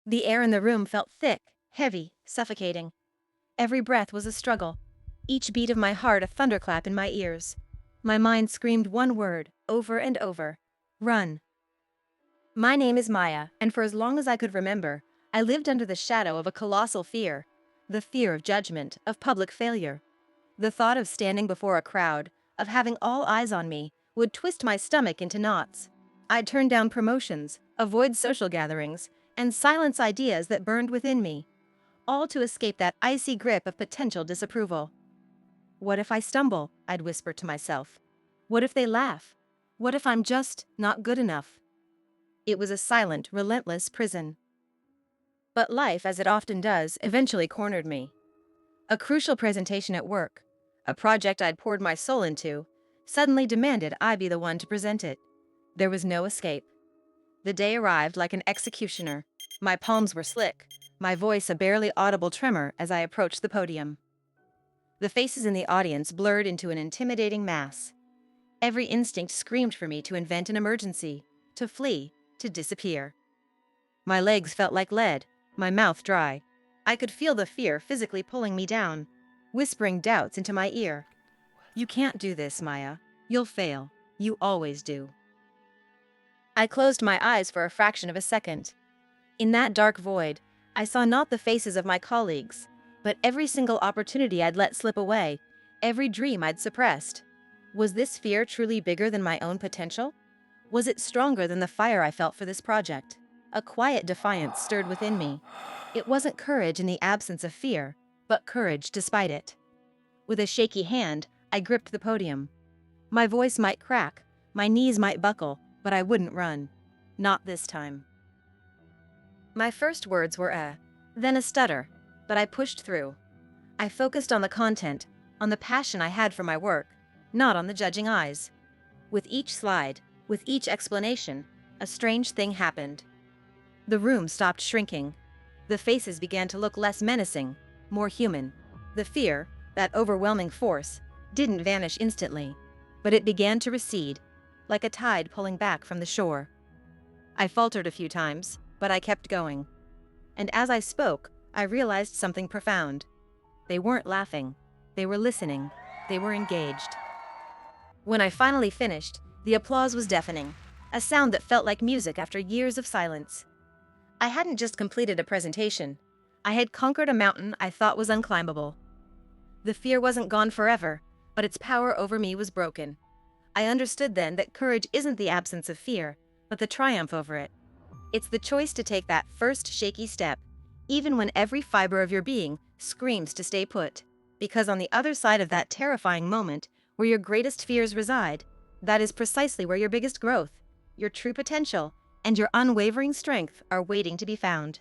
The air in the room felt thick, heavy, suffocating. Every breath was a struggle, each beat of my heart a thunderclap in my ears. My mind screamed one word, over and over: run. My name is Maya, and for as long as I could remember, I lived under the shadow of a colossal fear. The fear of judgment, of public failure. The thought of standing before a crowd, of having all eyes on me, would twist my stomach into knots. I'd turn down promotions, avoid social gatherings, and silence ideas that burned within me, all to escape that icy grip of potential disapproval. What if I stumble? I'd whisper to myself. What if they laugh? What if I'm just not good enough? It was a silent, relentless prison. But life, as it often does, eventually cornered me. A crucial presentation at work, a project I'd poured my soul into, suddenly demanded I be the one to present it. There was no escape. The day arrived like an executioner. My palms were slick, my voice a barely audible tremor as I approached the podium. The faces in the audience blurred into an intimidating mass. Every instinct screamed for me to invent an emergency, to flee, to disappear. My legs felt like lead, my mouth dry. I could feel the fear physically pulling me down, whispering doubts into my ear. You can't do this, Maya. You'll fail. You always do. I closed my eyes for a fraction of a second. In that dark void, I saw not the faces of my colleagues, but every single opportunity I'd let slip away, every dream I'd suppressed. Was this fear truly bigger than my own potential? Was it stronger than the fire I felt for this project? A quiet defiance stirred within me. It wasn't courage in the absence of fear, but courage despite it. With a shaky hand, I gripped the podium. My voice might crack, my knees might buckle, but I wouldn't run. Not this time. My first words were then a stutter, but I pushed through. I focused on the content, on the passion I had for my work, not on the judging eyes. With each slide, with each explanation, a strange thing happened. The room stopped shrinking. The faces began to look less menacing, more human. The fear, that overwhelming force, didn't vanish instantly, but it began to recede, like a tide pulling back from the shore. I faltered a few times, but I kept going. And as I spoke, I realized something profound. They weren't laughing. They were listening. They were engaged. When I finally finished, the applause was deafening, a sound that felt like music after years of silence. I hadn't just completed a presentation. I had conquered a mountain I thought was unclimbable. The fear wasn't gone forever, but its power over me was broken. I understood then that courage isn't the absence of fear, but the triumph over it. It's the choice to take that first shaky step, even when every fiber of your being screams to stay put. Because on the other side of that terrifying moment, where your greatest fears reside, that is precisely where your biggest growth, your true potential, and your unwavering strength are waiting to be found.